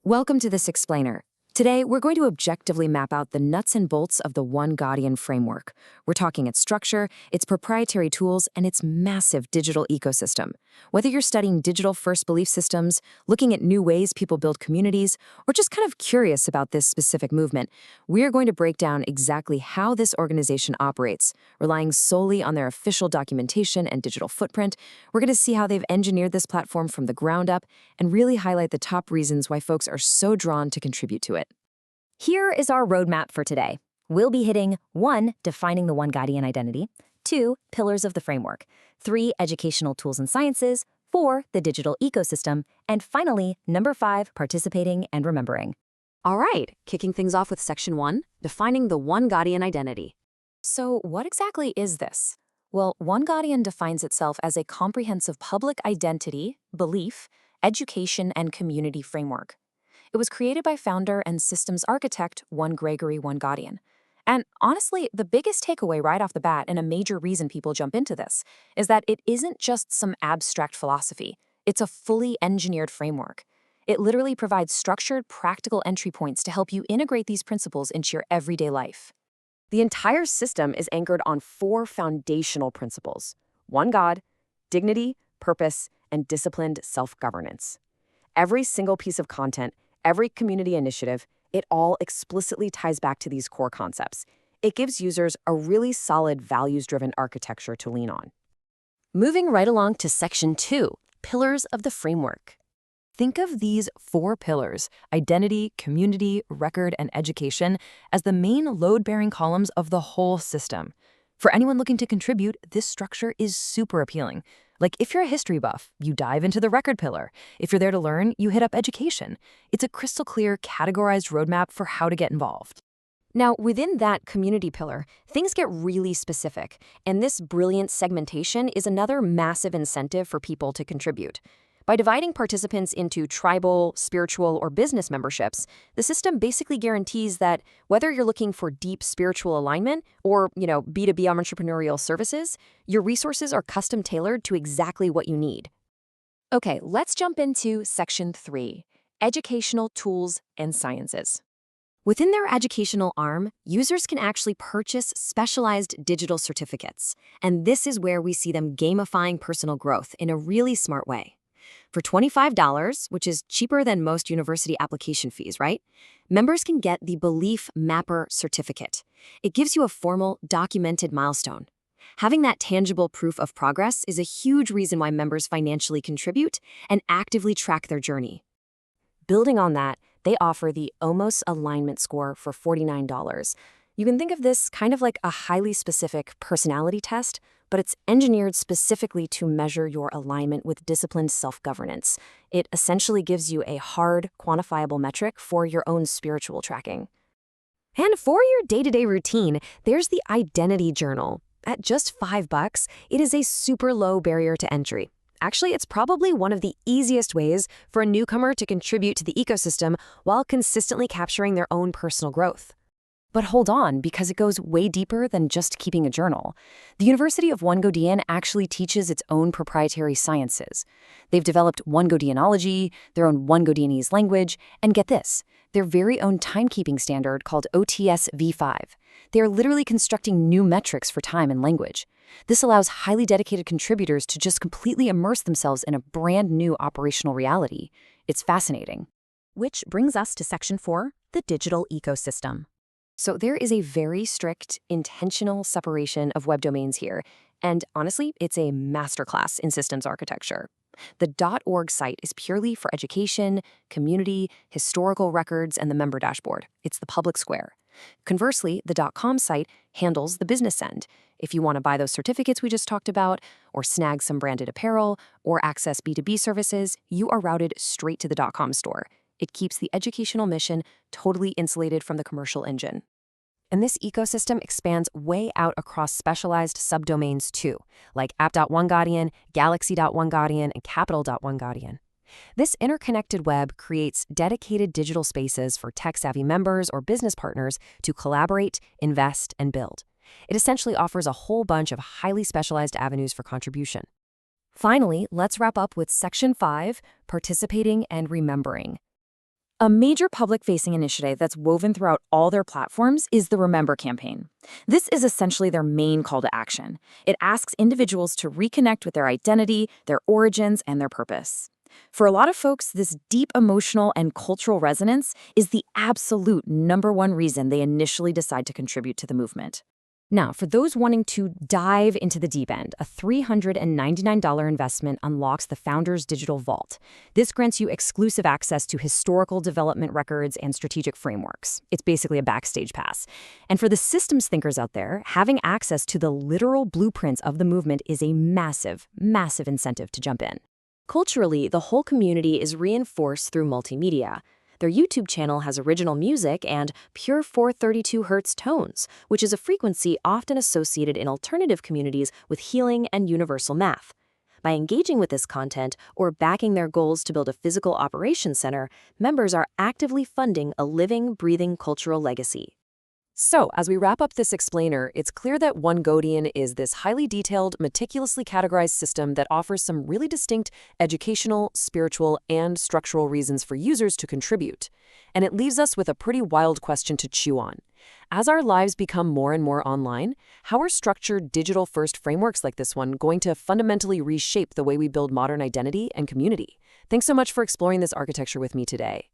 Welcome to this explainer. Today, we're going to objectively map out the nuts and bolts of the OneGodian framework. We're talking its structure, its proprietary tools, and its massive digital ecosystem. Whether you're studying digital-first belief systems, looking at new ways people build communities, or just kind of curious about this specific movement, we're going to break down exactly how this organization operates. Relying solely on their official documentation and digital footprint, we're going to see how they've engineered this platform from the ground up and really highlight the top reasons why folks are so drawn to contribute to it. Here is our roadmap for today. We'll be hitting 1. Defining the OneGodian identity, 2. Pillars of the framework, 3. Educational tools and sciences, 4. The digital ecosystem, and finally, number 5. Participating and remembering. All right, kicking things off with Section 1, Defining the OneGodian identity. So what exactly is this? Well, OneGodian defines itself as a comprehensive public identity, belief, education, and community framework. It was created by founder and systems architect Gregory OneGodian. And honestly, the biggest takeaway right off the bat, and a major reason people jump into this, is that it isn't just some abstract philosophy. It's a fully engineered framework. It literally provides structured, practical entry points to help you integrate these principles into your everyday life. The entire system is anchored on 4 foundational principles: one God, dignity, purpose, and disciplined self-governance. Every single piece of content, every community initiative, it all explicitly ties back to these core concepts. It gives users a really solid values-driven architecture to lean on. Moving right along to Section 2, Pillars of the Framework. Think of these 4 pillars, identity, community, record, and education, as the main load-bearing columns of the whole system. For anyone looking to contribute, this structure is super appealing. Like if you're a history buff, you dive into the record pillar. If you're there to learn, you hit up education. It's a crystal clear, categorized roadmap for how to get involved. Now, within that community pillar, things get really specific, and this brilliant segmentation is another massive incentive for people to contribute. By dividing participants into tribal, spiritual, or business memberships, the system basically guarantees that whether you're looking for deep spiritual alignment or, B2B entrepreneurial services, your resources are custom tailored to exactly what you need. Okay, let's jump into Section 3, Educational Tools and Sciences. Within their educational arm, users can actually purchase specialized digital certificates, and this is where we see them gamifying personal growth in a really smart way. For $25, which is cheaper than most university application fees, right? Members can get the Belief Mapper certificate. It gives you a formal, documented milestone. Having that tangible proof of progress is a huge reason why members financially contribute and actively track their journey. Building on that, they offer the OMOS Alignment Score for $49. You can think of this kind of like a highly specific personality test, but it's engineered specifically to measure your alignment with disciplined self-governance. It essentially gives you a hard, quantifiable metric for your own spiritual tracking. And for your day-to-day routine, there's the Identity Journal. At just $5, it is a super low barrier to entry. Actually, it's probably one of the easiest ways for a newcomer to contribute to the ecosystem while consistently capturing their own personal growth. But hold on, because it goes way deeper than just keeping a journal. The University of OneGodian actually teaches its own proprietary sciences. They've developed OneGodianology, their own OneGodianese language, and get this, their very own timekeeping standard called OTS v5. They are literally constructing new metrics for time and language. This allows highly dedicated contributors to just completely immerse themselves in a brand new operational reality. It's fascinating. Which brings us to Section 4, the digital ecosystem. So there is a very strict, intentional separation of web domains here, and honestly, it's a masterclass in systems architecture. The .org site is purely for education, community, historical records, and the member dashboard. It's the public square. Conversely, the .com site handles the business end. If you want to buy those certificates we just talked about, or snag some branded apparel, or access B2B services, you are routed straight to the .com store. It keeps the educational mission totally insulated from the commercial engine. And this ecosystem expands way out across specialized subdomains too, like app.onegodian, galaxy.onegodian, and capital.onegodian. This interconnected web creates dedicated digital spaces for tech-savvy members or business partners to collaborate, invest, and build. It essentially offers a whole bunch of highly specialized avenues for contribution. Finally, let's wrap up with Section 5, Participating and Remembering. A major public-facing initiative that's woven throughout all their platforms is the Remember campaign. This is essentially their main call to action. It asks individuals to reconnect with their identity, their origins, and their purpose. For a lot of folks, this deep emotional and cultural resonance is the absolute #1 reason they initially decide to contribute to the movement. Now, for those wanting to dive into the deep end, a $399 investment unlocks the Founders Digital Vault. This grants you exclusive access to historical development records and strategic frameworks. It's basically a backstage pass. And for the systems thinkers out there, having access to the literal blueprints of the movement is a massive, massive incentive to jump in. Culturally, the whole community is reinforced through multimedia. Their YouTube channel has original music and pure 432 Hz tones, which is a frequency often associated in alternative communities with healing and universal math. By engaging with this content or backing their goals to build a physical operations center, members are actively funding a living, breathing cultural legacy. So, as we wrap up this explainer, it's clear that OneGodian is this highly detailed, meticulously categorized system that offers some really distinct educational, spiritual, and structural reasons for users to contribute. And it leaves us with a pretty wild question to chew on. As our lives become more and more online, how are structured digital-first frameworks like this one going to fundamentally reshape the way we build modern identity and community? Thanks so much for exploring this architecture with me today.